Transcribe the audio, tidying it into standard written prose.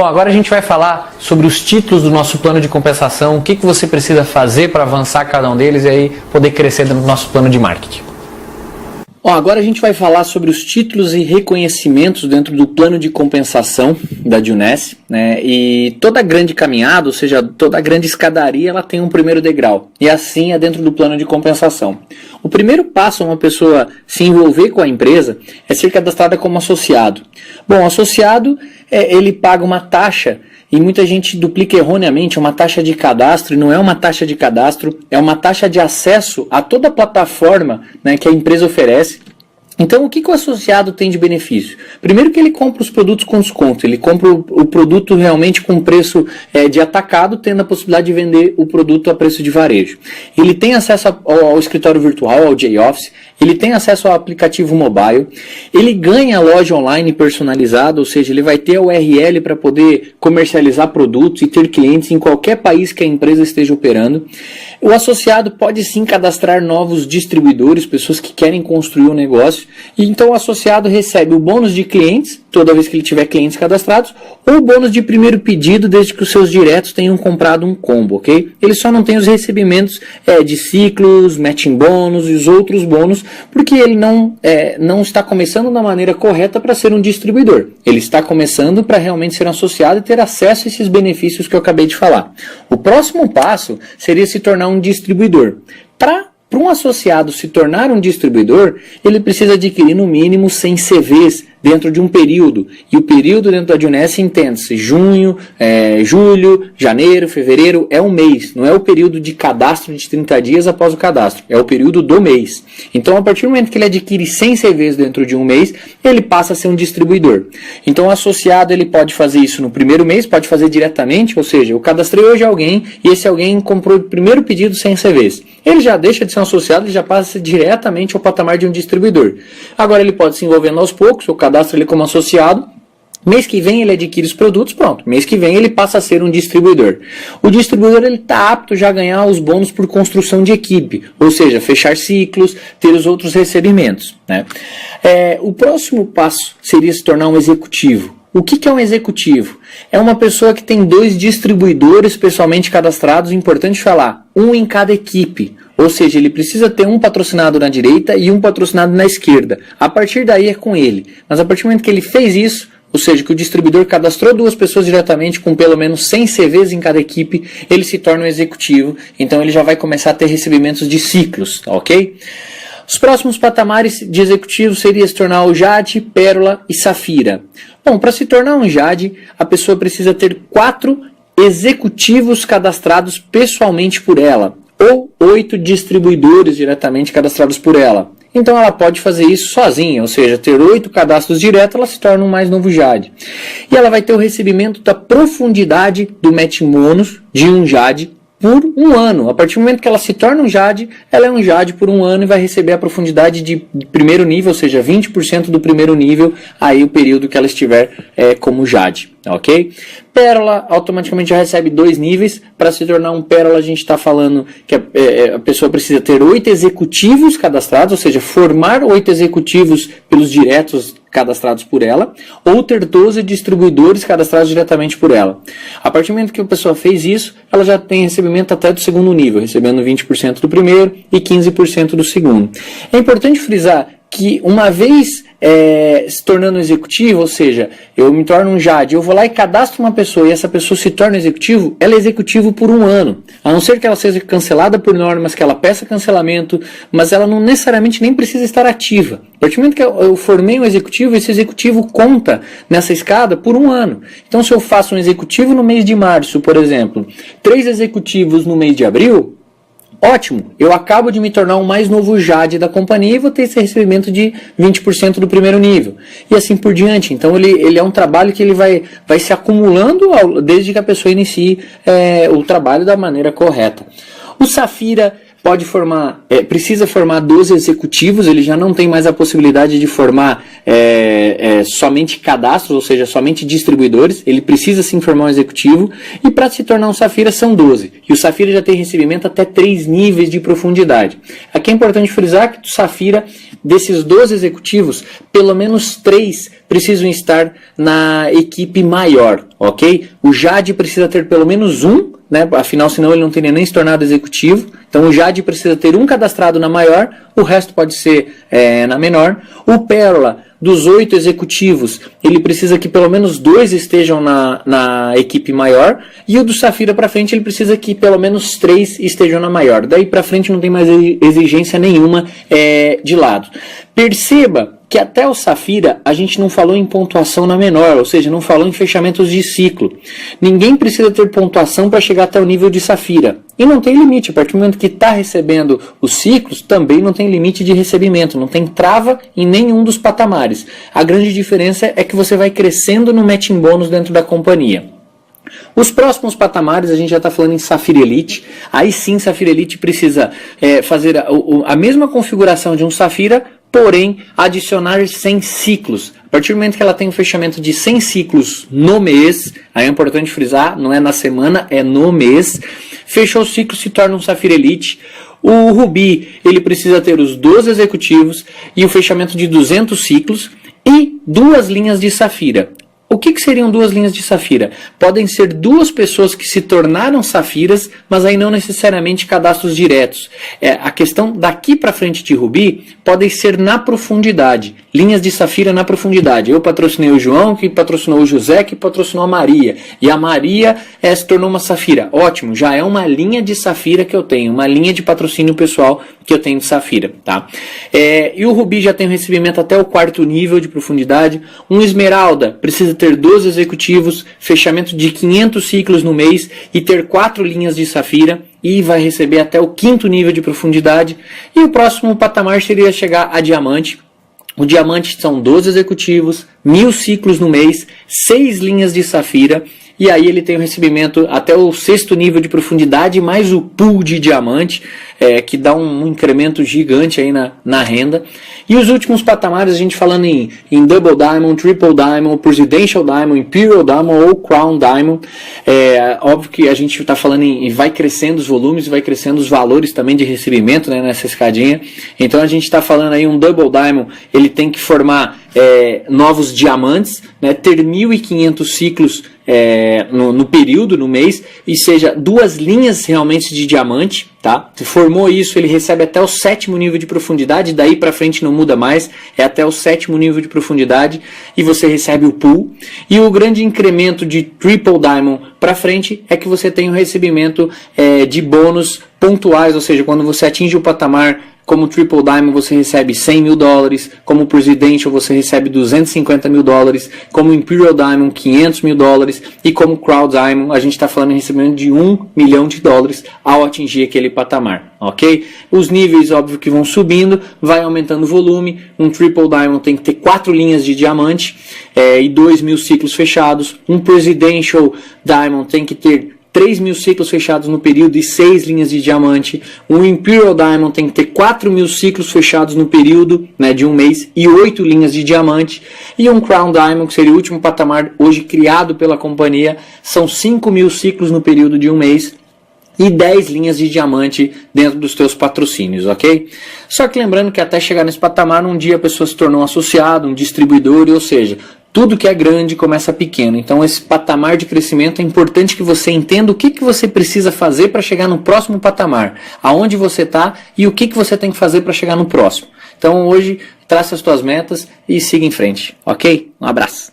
Bom, agora a gente vai falar sobre os títulos do nosso plano de compensação, o que você precisa fazer para avançar cada um deles e aí poder crescer dentro do nosso plano de marketing. Bom, agora a gente vai falar sobre os títulos e reconhecimentos dentro do plano de compensação da Juness, né? E toda grande caminhada, ou seja, toda grande escadaria, ela tem um primeiro degrau. E assim é dentro do plano de compensação. O primeiro passo a uma pessoa se envolver com a empresa é ser cadastrada como associado. Bom, associado, ele paga uma taxa. E muita gente duplica erroneamente uma taxa de cadastro, e não é uma taxa de cadastro, é uma taxa de acesso a toda a plataforma, né, que a empresa oferece. Então, o que o associado tem de benefício? Primeiro que ele compra os produtos com desconto, ele compra o produto realmente com preço de atacado, tendo a possibilidade de vender o produto a preço de varejo. Ele tem acesso ao escritório virtual, ao J-Office, ele tem acesso ao aplicativo mobile, ele ganha a loja online personalizada, ou seja, ele vai ter a URL para poder comercializar produtos e ter clientes em qualquer país que a empresa esteja operando. O associado pode sim cadastrar novos distribuidores, pessoas que querem construir um negócio, e então o associado recebe o bônus de clientes, toda vez que ele tiver clientes cadastrados, ou o bônus de primeiro pedido, desde que os seus diretos tenham comprado um combo, ok? Ele só não tem os recebimentos de ciclos, matching bônus e os outros bônus, porque ele não está começando da maneira correta para ser um distribuidor. Ele está começando para realmente ser um associado e ter acesso a esses benefícios que eu acabei de falar. O próximo passo seria se tornar um distribuidor. Para um associado se tornar um distribuidor, ele precisa adquirir no mínimo 100 CVs dentro de um período. E o período dentro da Juness entende-se junho, julho, janeiro, fevereiro, é um mês. Não é o período de cadastro de 30 dias após o cadastro. É o período do mês. Então, a partir do momento que ele adquire 100 CVs dentro de um mês, ele passa a ser um distribuidor. Então, o associado ele pode fazer isso no primeiro mês, pode fazer diretamente, ou seja, eu cadastrei hoje alguém e esse alguém comprou o primeiro pedido 100 CVs. Ele já deixa de ser um associado, ele já passa diretamente ao patamar de um distribuidor. Agora, ele pode se envolvendo aos poucos, o cadastro ele como associado, mês que vem ele adquire os produtos, pronto, mês que vem ele passa a ser um distribuidor. O distribuidor ele está apto já a ganhar os bônus por construção de equipe, ou seja, fechar ciclos, ter os outros recebimentos, né? O próximo passo seria se tornar um executivo. O que é um executivo? É uma pessoa que tem 2 distribuidores pessoalmente cadastrados, importante falar, um em cada equipe. Ou seja, ele precisa ter um patrocinado na direita e um patrocinado na esquerda. A partir daí é com ele. Mas a partir do momento que ele fez isso, ou seja, que o distribuidor cadastrou 2 pessoas diretamente com pelo menos 100 CVs em cada equipe, ele se torna um executivo. Então ele já vai começar a ter recebimentos de ciclos, tá ok? Os próximos patamares de executivo seria se tornar o Jade, Pérola e Safira. Bom, para se tornar um Jade, a pessoa precisa ter 4 executivos cadastrados pessoalmente por ela, ou 8 distribuidores diretamente cadastrados por ela. Então ela pode fazer isso sozinha, ou seja, ter 8 cadastros diretos, ela se torna um mais novo Jade. E ela vai ter o recebimento da profundidade do match bônus de um Jade por um ano. A partir do momento que ela se torna um Jade, ela é um Jade por um ano e vai receber a profundidade de primeiro nível, ou seja, 20% do primeiro nível, aí o período que ela estiver como Jade, ok? Pérola automaticamente já recebe 2 níveis. Para se tornar um Pérola, a gente está falando que a pessoa precisa ter 8 executivos cadastrados, ou seja, formar 8 executivos pelos diretos cadastrados por ela, ou ter 12 distribuidores cadastrados diretamente por ela. A partir do momento que a pessoa fez isso, ela já tem recebimento até do segundo nível, recebendo 20% do primeiro e 15% do segundo. É importante frisar que uma vez se tornando um executivo, ou seja, eu me torno um Jade, eu vou lá e cadastro uma pessoa e essa pessoa se torna executivo, ela é executivo por um ano. A não ser que ela seja cancelada por normas, que ela peça cancelamento, mas ela não necessariamente nem precisa estar ativa. A partir do momento que eu formei um executivo, esse executivo conta nessa escada por um ano. Então, se eu faço um executivo no mês de março, por exemplo, 3 executivos no mês de abril, ótimo, eu acabo de me tornar um mais novo Jade da companhia e vou ter esse recebimento de 20% do primeiro nível. E assim por diante. Então ele é um trabalho que ele vai se acumulando desde que a pessoa inicie o trabalho da maneira correta. O Safira precisa formar 12 executivos, ele já não tem mais a possibilidade de formar somente cadastros, ou seja, somente distribuidores, ele precisa sim formar um executivo, e para se tornar um Safira são 12, e o Safira já tem recebimento até 3 níveis de profundidade. Aqui é importante frisar que do Safira, desses 12 executivos, pelo menos 3 precisam estar na equipe maior, ok? O Jade precisa ter pelo menos um, né? Afinal, senão ele não teria nem se tornado executivo. Então o Jade precisa ter um cadastrado na maior, o resto pode ser na menor. O Pérola, dos 8 executivos, ele precisa que pelo menos 2 estejam na equipe maior. E o do Safira para frente, ele precisa que pelo menos 3 estejam na maior. Daí para frente não tem mais exigência nenhuma de lado. Perceba que até o Safira a gente não falou em pontuação na menor, ou seja, não falou em fechamentos de ciclo. Ninguém precisa ter pontuação para chegar até o nível de Safira. E não tem limite, a partir do momento que está recebendo os ciclos, também não tem limite de recebimento, não tem trava em nenhum dos patamares. A grande diferença é que você vai crescendo no matching bônus dentro da companhia. Os próximos patamares a gente já está falando em Safira Elite. Aí sim, Safira Elite precisa fazer a mesma configuração de um Safira, porém adicionar 100 ciclos. A partir do momento que ela tem um fechamento de 100 ciclos no mês, aí é importante frisar, não é na semana, é no mês, fechou o ciclo, se torna um Safira Elite. O Rubi, ele precisa ter os 12 executivos e o fechamento de 200 ciclos e 2 linhas de Safira. O que seriam 2 linhas de Safira? Podem ser 2 pessoas que se tornaram Safiras, mas aí não necessariamente cadastros diretos. A questão daqui para frente de Rubi podem ser na profundidade. Linhas de Safira na profundidade. Eu patrocinei o João, que patrocinou o José, que patrocinou a Maria. E a Maria se tornou uma Safira. Ótimo, já é uma linha de Safira que eu tenho. Uma linha de patrocínio pessoal que eu tenho de Safira. Tá? E o Rubi já tem um recebimento até o 4º nível de profundidade. Um Esmeralda precisa ter 12 executivos, fechamento de 500 ciclos no mês e ter 4 linhas de Safira e vai receber até o 5º nível de profundidade. E o próximo patamar seria chegar a Diamante. O Diamante são 12 executivos, 1000 ciclos no mês, 6 linhas de Safira. E aí ele tem o recebimento até o 6º nível de profundidade, mais o pool de diamante, que dá um incremento gigante aí na renda. E os últimos patamares, a gente falando em Double Diamond, Triple Diamond, Presidential Diamond, Imperial Diamond ou Crown Diamond. Óbvio que a gente está falando em vai crescendo os volumes, vai crescendo os valores também de recebimento, né, nessa escadinha. Então a gente está falando aí um Double Diamond, ele tem que formar novos diamantes, né, ter 1.500 ciclos no período, no mês, e seja 2 linhas realmente de diamante, tá? Se formou isso, ele recebe até o 7º nível de profundidade, daí para frente não muda mais, é até o 7º nível de profundidade, e você recebe o pool. E o grande incremento de Triple Diamond para frente é que você tem o recebimento de bônus pontuais, ou seja, quando você atinge o patamar como Triple Diamond você recebe $100.000, como Presidential você recebe $250.000, como Imperial Diamond $500.000 e como Crown Diamond a gente está falando em recebimento de $1 milhão ao atingir aquele patamar, ok? Os níveis óbvio que vão subindo, vai aumentando o volume. Um Triple Diamond tem que ter 4 linhas de diamante e 2.000 ciclos fechados. Um Presidential Diamond tem que ter 3.000 ciclos fechados no período e 6 linhas de diamante. Um Imperial Diamond tem que ter 4.000 ciclos fechados no período, né, de um mês e 8 linhas de diamante. E um Crown Diamond, que seria o último patamar hoje criado pela companhia, são 5.000 ciclos no período de um mês e 10 linhas de diamante dentro dos teus patrocínios, ok? Só que lembrando que até chegar nesse patamar, um dia a pessoa se tornou um associado, um distribuidor, ou seja, tudo que é grande começa pequeno. Então esse patamar de crescimento é importante que você entenda o que você precisa fazer para chegar no próximo patamar, aonde você está e o que você tem que fazer para chegar no próximo. Então hoje traça as tuas metas e siga em frente, ok? Um abraço.